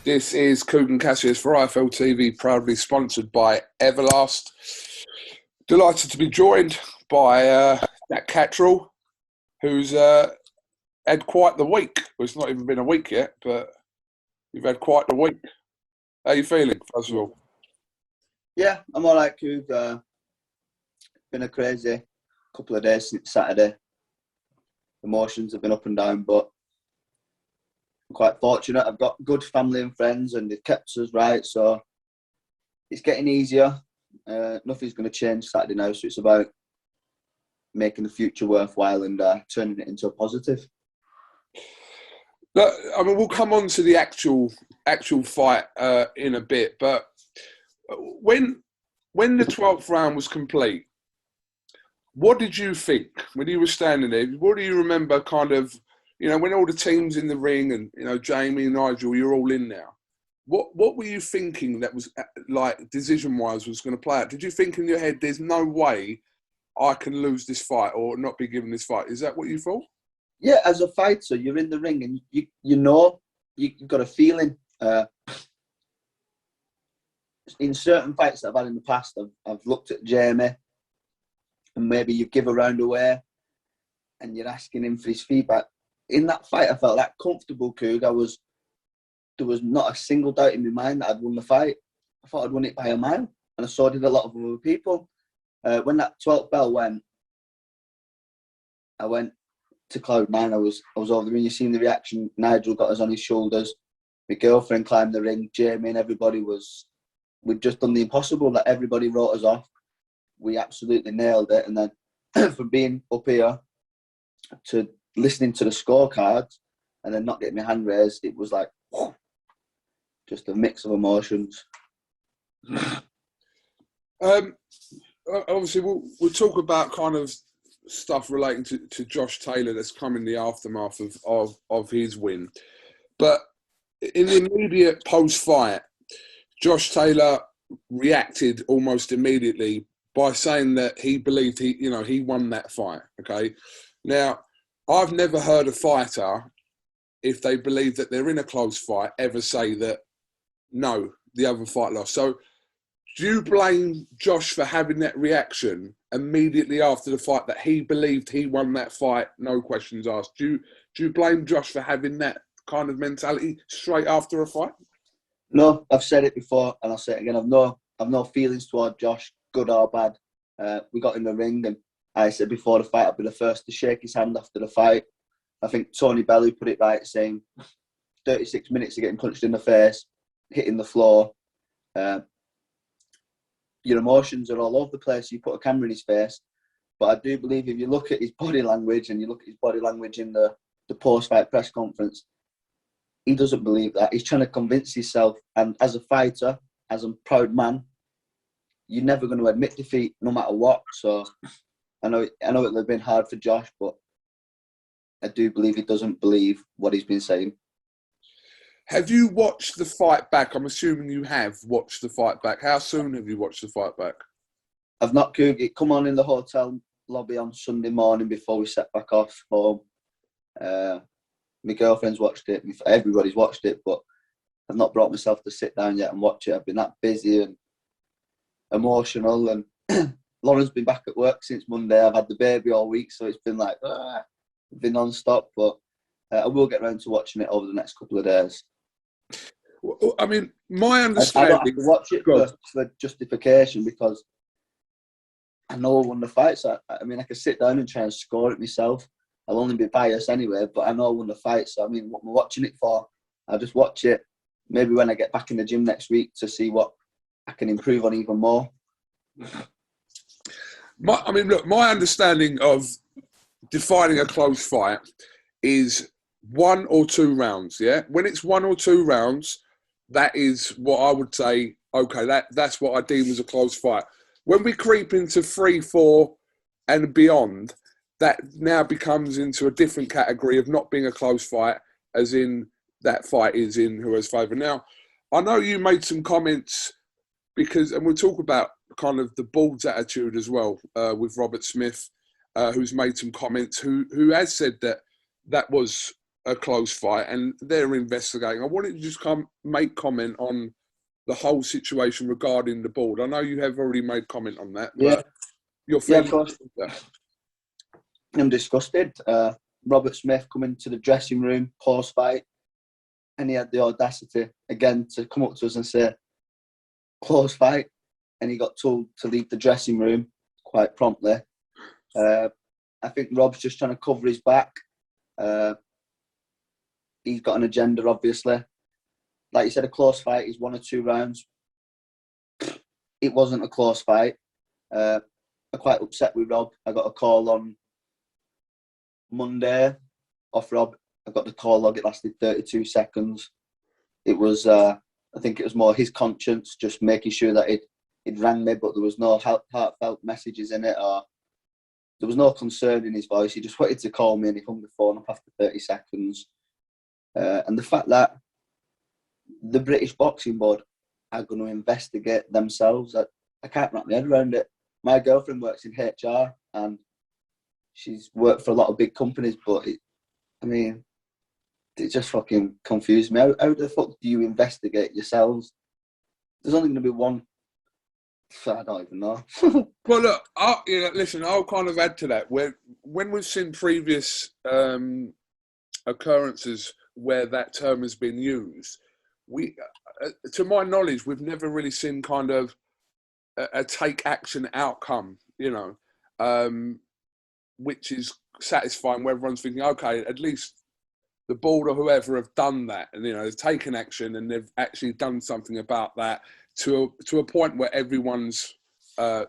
This is KUGAN CASSIUS for IFL TV, proudly sponsored by Everlast. Delighted to be joined by that CATTERALL, who's had quite the week. Well, it's not even been a week yet, but you've had quite the week. How are you feeling, first of all? Yeah, I'm all right, Kug. Been a crazy couple of days since Saturday. Emotions have been up and down, but I'm quite fortunate. I've got good family and friends, and they've kept us right, so it's getting easier. Nothing's going to change Saturday now, so it's about making the future worthwhile and turning it into a positive. Look, I mean, we'll come on to the actual fight in a bit, but when the 12th round was complete, what did you think when you were standing there? What do you remember kind of, you know, when all the teams in the ring and, you know, Jamie and Nigel, you're all in now. What were you thinking that was, like, decision-wise was going to play out? Did you think in your head, there's no way I can lose this fight or not be given this fight? Is that what you thought? Yeah, as a fighter, you're in the ring and you know, you've got a feeling. In certain fights that I've had in the past, I've looked at Jamie and maybe you give a round away and you're asking him for his feedback. In that fight, I felt that comfortable, Kug. There was not a single doubt in my mind that I'd won the fight. I thought I'd won it by a mile, and so did a lot of other people. When that 12th bell went, I went to cloud nine. I was over the ring. You seen the reaction. Nigel got us on his shoulders. My girlfriend climbed the ring. Jamie and everybody we'd just done the impossible. That everybody wrote us off. We absolutely nailed it. And then from being up here to listening to the scorecards and then not getting my hand raised, it was like whew, just a mix of emotions. Obviously, we'll talk about kind of stuff relating to Josh Taylor that's come in the aftermath of his win. But in the immediate post-fight, Josh Taylor reacted almost immediately by saying that he believed he won that fight. Okay, now I've never heard a fighter, if they believe that they're in a close fight, ever say that no, the other fight lost. So do you blame Josh for having that reaction immediately after the fight, that he believed he won that fight, no questions asked? Do you blame Josh for having that kind of mentality straight after a fight? No, I've said it before and I'll say it again. I've no feelings toward Josh, good or bad. We got in the ring and I said before the fight I'd be the first to shake his hand after the fight. I think Tony Bellew put it right, saying 36 minutes of getting punched in the face, hitting the floor. Your emotions are all over the place. You put a camera in his face. But I do believe if you look at his body language and you look at his body language in the post-fight press conference, he doesn't believe that. He's trying to convince himself. And as a fighter, as a proud man, you're never going to admit defeat no matter what. So I know it'll have been hard for Josh, but I do believe he doesn't believe what he's been saying. Have you watched the fight back? I'm assuming you have watched the fight back. How soon have you watched the fight back? I've not, Coog. It come on in the hotel lobby on Sunday morning before we set back off home. My girlfriend's watched it. Everybody's watched it, but I've not brought myself to sit down yet and watch it. I've been that busy and emotional, and Lauren's been back at work since Monday. I've had the baby all week, so it's been like been non-stop, but I will get around to watching it over the next couple of days. Well, I mean, my understanding... I don't have to watch it for justification because I know I won the fight. So, I mean, I can sit down and try and score it myself. I'll only be biased anyway, but I know I won the fight. So, I mean, what am I watching it for? I'll just watch it maybe when I get back in the gym next week to see what I can improve on even more. I mean, look, my understanding of defining a close fight is 1 or 2 rounds, yeah? When it's 1 or 2 rounds, that is what I would say, okay, that's what I deem as a close fight. When we creep into 3, 4 and beyond, that now becomes into a different category of not being a close fight, as in that fight is in who has favour. Now, I know you made some comments because, and we'll talk about kind of the board's attitude as well with Robert Smith, who's made some comments, who has said that was a close fight, and they're investigating. I wanted to just make comment on the whole situation regarding the board. I know you have already made comment on that, but your feelings? Yeah, of course. I'm disgusted. Robert Smith coming to the dressing room post-fight, and he had the audacity again to come up to us and say, close fight, and he got told to leave the dressing room quite promptly. I think Rob's just trying to cover his back. He's got an agenda, obviously. Like you said, a close fight is 1 or 2 rounds. It wasn't a close fight. I'm quite upset with Rob. I got a call on Monday off Rob. I got the call log. It lasted 32 seconds. It was, I think it was more his conscience, just making sure that he'd rang me, but there was no heartfelt messages in it, or there was no concern in his voice. He just wanted to call me, and he hung the phone up after 30 seconds. And the fact that the British Boxing Board are going to investigate themselves, I can't wrap my head around it. My girlfriend works in HR, and she's worked for a lot of big companies, but it just fucking confused me. How the fuck do you investigate yourselves? There's only going to be one. I don't even know. Well, look, listen, I'll kind of add to that. When we've seen previous occurrences where that term has been used, to my knowledge, we've never really seen kind of a take action outcome, which is satisfying, where everyone's thinking, okay, at least the board or whoever have done that, and they've taken action and they've actually done something about that to a point where everyone's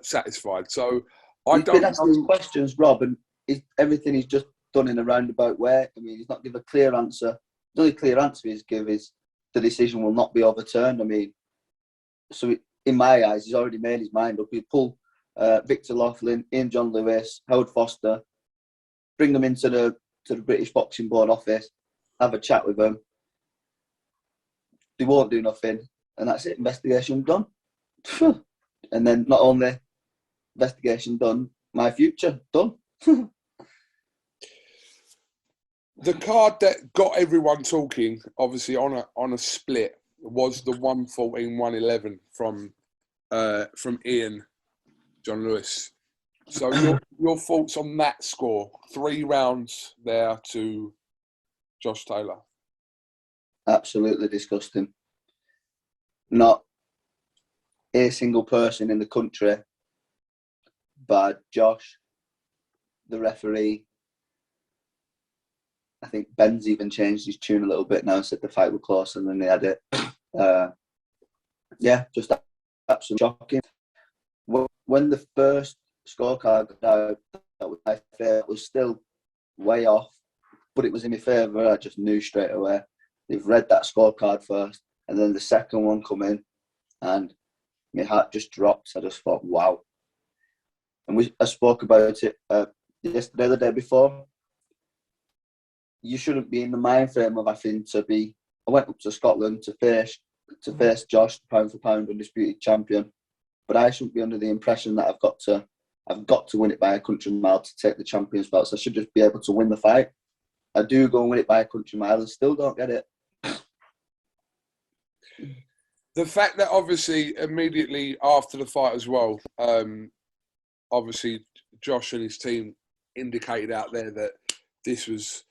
satisfied. So He's been asking questions, Rob, and everything he's just done in a roundabout way. He's not given a clear answer. The only clear answer he's given is the decision will not be overturned. So in my eyes, he's already made his mind up. He'll pull Victor Laughlin, Ian John Lewis, Howard Foster, bring them into the British Boxing Board office, have a chat with them. They won't do nothing, and that's it. Investigation done. And then not only investigation done, my future done. The card that got everyone talking, obviously on a split, was the 114-111 from Ian John Lewis. So your thoughts on that score? 3 rounds there to Josh Taylor. Absolutely disgusting. Not a single person in the country, but Josh, the referee. I think Ben's even changed his tune a little bit now, said the fight was closer than they had it. Just absolutely shocking. When the first scorecard got out, that was my favourite. It was still way off, but it was in my favour. I just knew straight away. They've read that scorecard first, and then the second one come in, and my heart just drops. I just thought, wow. And I spoke about it yesterday, the day before. You shouldn't be in the mind frame of having to be. I went up to Scotland to face Josh, pound for pound undisputed champion, but I shouldn't be under the impression that I've got to win it by a country mile to take the champion's belt. So I should just be able to win the fight. I do go and win it by a country mile and still don't get it. The fact that obviously immediately after the fight as well, obviously Josh and his team indicated out there that this was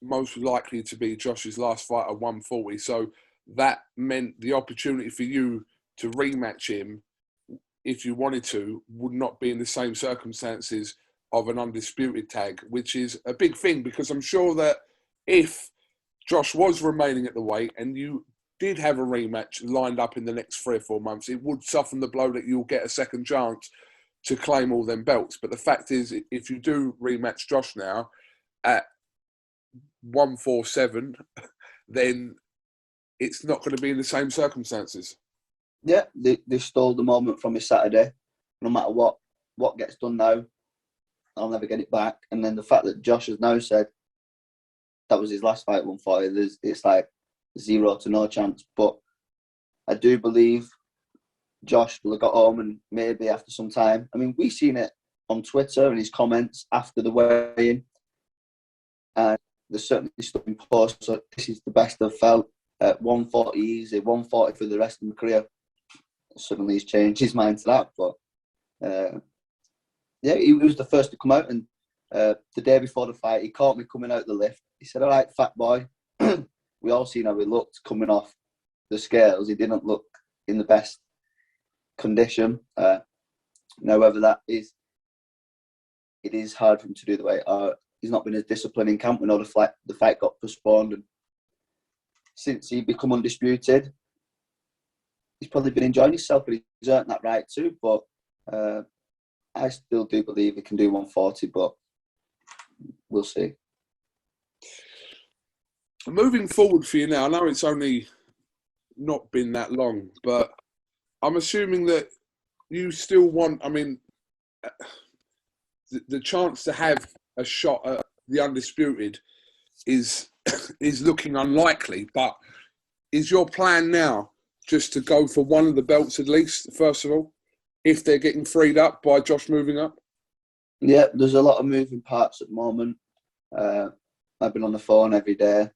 most likely to be Josh's last fight at 140. So that meant the opportunity for you to rematch him, if you wanted to, would not be in the same circumstances of an undisputed tag, which is a big thing, because I'm sure that if Josh was remaining at the weight and you did have a rematch lined up in the next 3 or 4 months, it would soften the blow that you'll get a second chance to claim all them belts. But the fact is, if you do rematch Josh now at 147, then it's not going to be in the same circumstances. Yeah, they stole the moment from me Saturday. No matter what gets done now, I'll never get it back. And then the fact that Josh has now said that was his last fight, 140, it's like 0 to no chance. But I do believe Josh will have got home, and maybe after some time. We've seen it on Twitter and his comments after the weigh-in. And there's certainly stuff in post. So this is the best I've felt. 140 easy, 140 for the rest of my career. Suddenly he's changed his mind to that. But yeah, he was the first to come out, and the day before the fight, he caught me coming out the lift. He said, "All right, fat boy." We all seen how he looked coming off the scales. He didn't look in the best condition. Now, whether that is, it is hard for him to do the weight. He's not been as disciplined in camp. We know the fight got postponed, and since he become undisputed, he's probably been enjoying himself, but he's earned that right too. But I still do believe he can do 140, but we'll see. Moving forward for you now, I know it's only not been that long, but I'm assuming that you still want, I mean, the chance to have a shot at the undisputed is looking unlikely, but is your plan now just to go for one of the belts at least, first of all, if they're getting freed up by Josh moving up? Yeah, there's a lot of moving parts at the moment. I've been on the phone every day.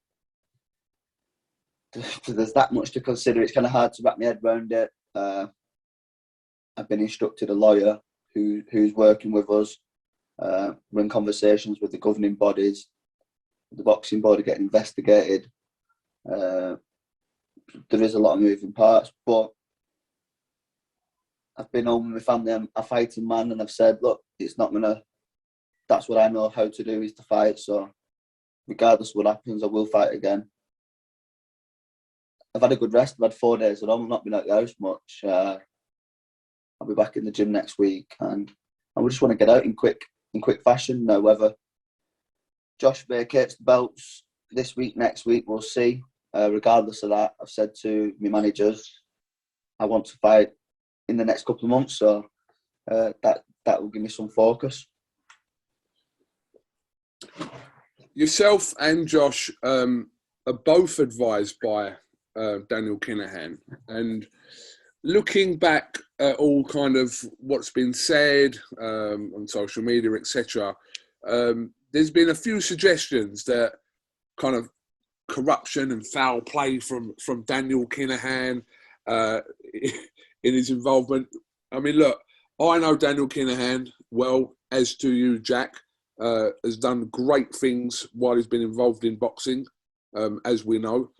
There's that much to consider. It's kind of hard to wrap my head around it. I've been instructed a lawyer who's working with us. We're in conversations with the governing bodies. The boxing board are getting investigated. There is a lot of moving parts, but I've been home with my family. I'm a fighting man, and I've said, look, it's not gonna. That's what I know how to do, is to fight. So, regardless of what happens, I will fight again. I've had a good rest. I've had 4 days at home. I've not been out the house much. I'll be back in the gym next week, and I just want to get out in quick fashion. Whether Josh vacates the belts this week, next week, we'll see. Regardless of that, I've said to my managers, I want to fight in the next couple of months, so that will give me some focus. Yourself and Josh are both advised by Daniel Kinahan, and looking back at all kind of what's been said on social media, etc., there's been a few suggestions that kind of corruption and foul play from Daniel Kinahan in his involvement. I mean, look, I know Daniel Kinahan well, as do you, Jack. Has done great things while he's been involved in boxing, as we know.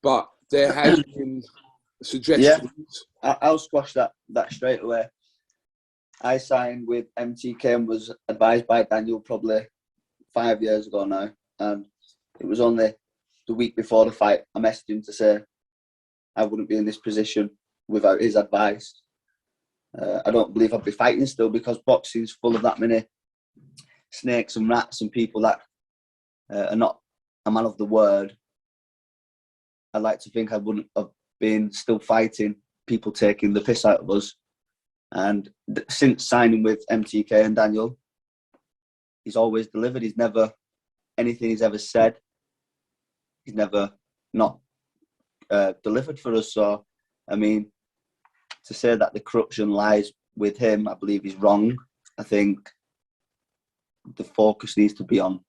But there has been suggestions. Yeah, I'll squash that straight away. I signed with MTK and was advised by Daniel probably 5 years ago now. And it was only the week before the fight I messaged him to say I wouldn't be in this position without his advice. I don't believe I'd be fighting still, because boxing's full of that many snakes and rats and people that are not a man of the word. I'd like to think I wouldn't have been still fighting people taking the piss out of us. And since signing with MTK and Daniel, he's always delivered. He's never, anything he's ever said, he's never not delivered for us. So, I mean, to say that the corruption lies with him, I believe he's wrong. I think the focus needs to be on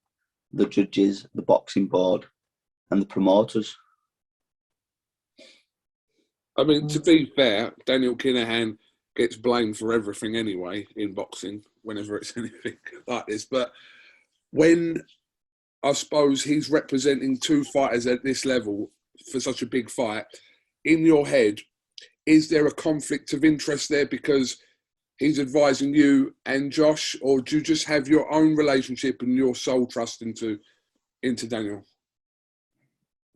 the judges, the boxing board, and the promoters. I mean, to be fair, Daniel Kinahan gets blamed for everything anyway in boxing, whenever it's anything like this. But when, I suppose, he's representing two fighters at this level for such a big fight, in your head, is there a conflict of interest there because he's advising you and Josh, or do you just have your own relationship and your sole trust into Daniel?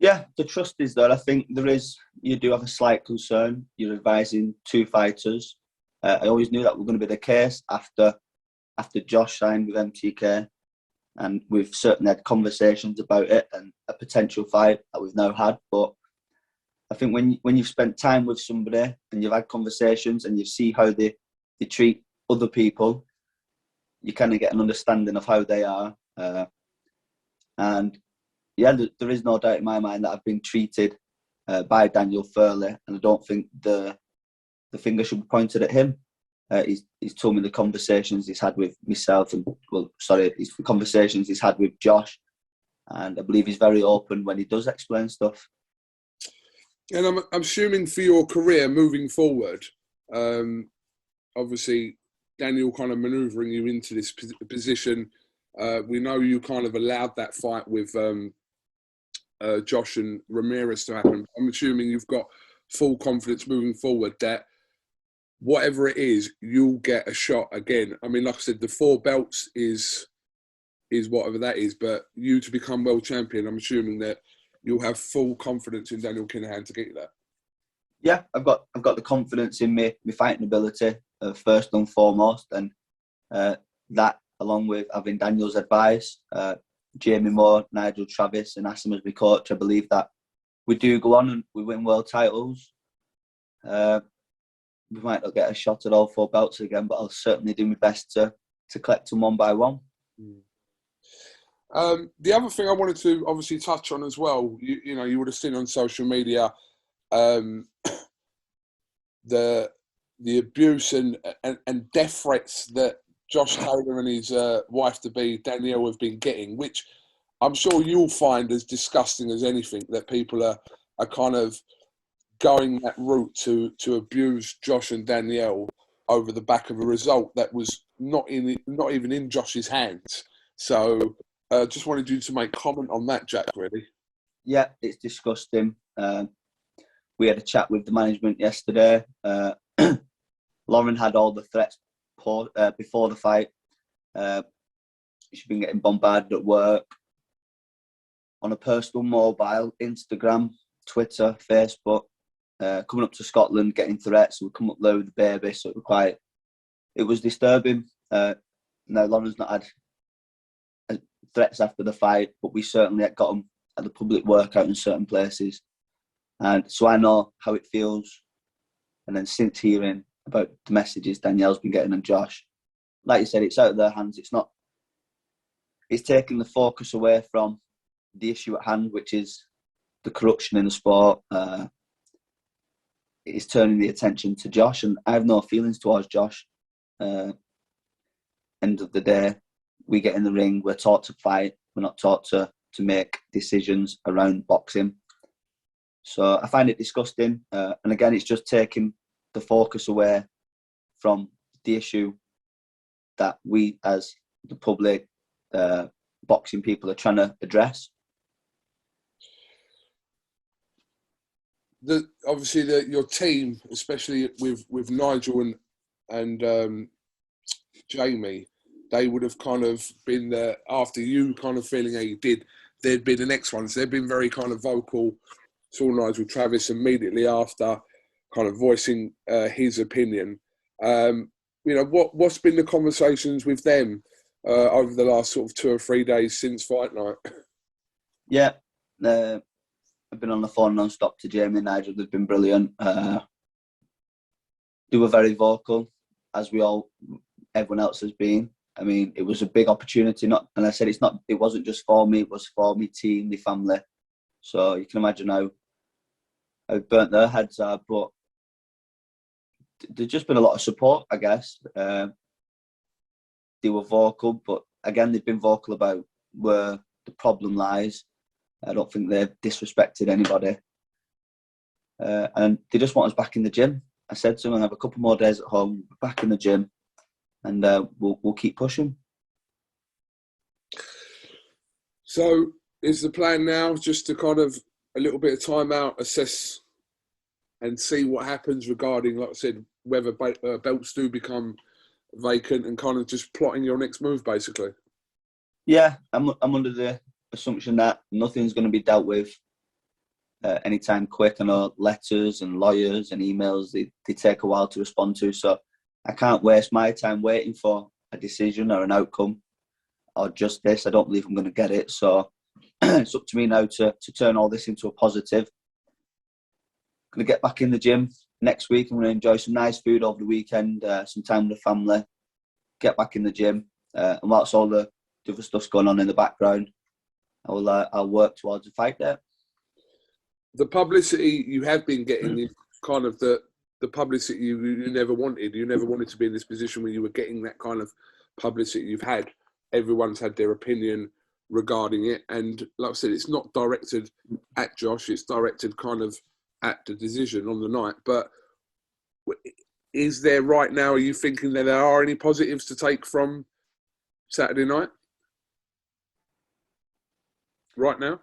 Yeah, the trust is there. I think you do have a slight concern. You're advising two fighters. I always knew that was going to be the case after Josh signed with MTK, and we've certainly had conversations about it and a potential fight that we've now had. But I think when you've spent time with somebody and you've had conversations and you see how they treat other people, you kind of get an understanding of how they are. And yeah, there is no doubt in my mind that I've been treated by Daniel fairly, and I don't think the finger should be pointed at him. He's told me the conversations he's had with myself, and the conversations he's had with Josh. and I believe he's very open when he does explain stuff. And I'm assuming for your career moving forward, obviously Daniel kind of manoeuvring you into this position. We know you kind of allowed that fight with Josh and Ramirez to happen. I'm assuming you've got full confidence moving forward that whatever it is, you'll get a shot again. I mean, like I said, the 4 belts is whatever that is, but you to become world champion, I'm assuming that you'll have full confidence in Daniel Kinahan to get you that. Yeah, I've got the confidence in my fighting ability first and foremost, and that along with having Daniel's advice, Jamie Moore, Nigel Travis, and Asim as my coach, I believe that we do go on and we win world titles. We might not get a shot at all 4 belts again, but I'll certainly do my best to collect them one by one. The other thing I wanted to obviously touch on as well, you know, you would have seen on social media the abuse and death threats that Josh Taylor and his wife-to-be Danielle have been getting, which I'm sure you'll find as disgusting as anything, that people are kind of going that route to abuse Josh and Danielle over the back of a result that was not even in Josh's hands. So just wanted you to make comment on that, Jack, really. Yeah, it's disgusting. We had a chat with the management yesterday. Lauren had all the threats before the fight. She's been getting bombarded at work, on a personal mobile, Instagram, Twitter, Facebook, coming up to Scotland, getting threats. We come up there with the baby, so it was disturbing. No, Lauren's not had threats after the fight, but we certainly got them at the public workout in certain places. And so I know how it feels. And then since hearing about the messages Danielle's been getting on Josh, like you said, it's out of their hands. It's taking the focus away from the issue at hand, which is the corruption in the sport. It's turning the attention to Josh, and I have no feelings towards Josh. End of the day, we get in the ring, we're taught to fight, we're not taught to make decisions around boxing. So I find it disgusting. And again, it's just taking the focus away from the issue that we as the public, boxing people, are trying to address. Obviously, your team, especially with Nigel and Jamie, they would have kind of been there after you kind of feeling how you did. They'd be the next ones. They've been very kind of vocal. Saw Nigel Travis immediately after, kind of voicing his opinion. You know, what's been the conversations with them over the last sort of 2 or 3 days since fight night? Yeah, I've been on the phone non-stop to Jamie and Nigel. They've been brilliant. They were very vocal, as everyone else has been. I mean, it was a big opportunity. And I said it wasn't just for me. It was for me team, my family. So you can imagine how burnt their heads are. But there's just been a lot of support, I guess. They were vocal, but again, they've been vocal about where the problem lies. I don't think they've disrespected anybody. And they just want us back in the gym. I said to them, I have a couple more days at home, back in the gym, and we'll keep pushing. So is the plan now just to kind of a little bit of time out, assess and see what happens regarding, like I said, whether belts do become vacant, and kind of just plotting your next move, basically? Yeah, I'm under the assumption that nothing's going to be dealt with anytime quick. I know letters and lawyers and emails, they take a while to respond to, so I can't waste my time waiting for a decision or an outcome or justice. I don't believe I'm going to get it, so it's up to me now to turn all this into a positive. I'm going to get back in the gym next week. I'm going to enjoy some nice food over the weekend, some time with the family, get back in the gym, and whilst all the other stuff's going on in the background, I'll work towards a fight there. The publicity you have been getting is kind of the publicity you never wanted. You never wanted to be in this position where you were getting that kind of publicity you've had. Everyone's had their opinion regarding it. And like I said, it's not directed at Josh, it's directed kind of at the decision on the night. But is there right now, are you thinking that there are any positives to take from Saturday night? Right now?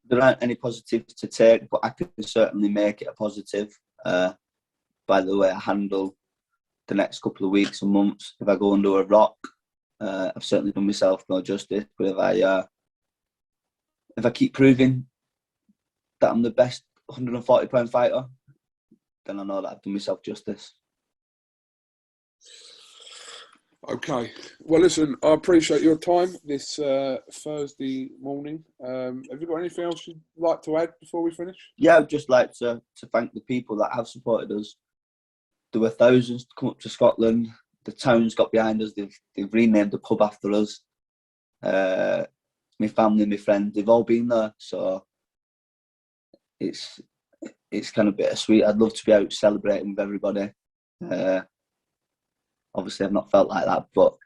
There aren't any positives to take, but I can certainly make it a positive by the way I handle the next couple of weeks and months. If I go under a rock, I've certainly done myself no justice. But if I keep proving that I'm the best 140-pound fighter, then I know that I've done myself justice. Okay. Well, listen, I appreciate your time this Thursday morning. Have you got anything else you'd like to add before we finish? Yeah, I'd just like to thank the people that have supported us. There were thousands to come up to Scotland. The town's got behind us. They've renamed the pub after us. My family, my friends, they've all been there. So it's kind of bittersweet. I'd love to be out celebrating with everybody. Obviously, I've not felt like that, but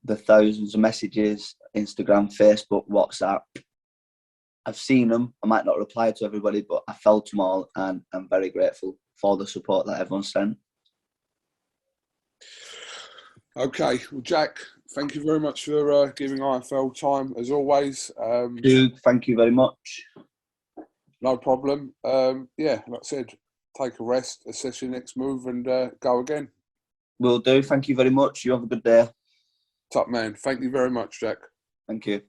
the thousands of messages, Instagram, Facebook, WhatsApp, I've seen them. I might not reply to everybody, but I felt them all, and I'm very grateful for the support that everyone sent. Okay, well, Jack, thank you very much for giving IFL time, as always. Thank you very much. No problem. Yeah, like I said, take a rest, assess your next move, and go again. Will do. Thank you very much. You have a good day. Top man. Thank you very much, Jack. Thank you.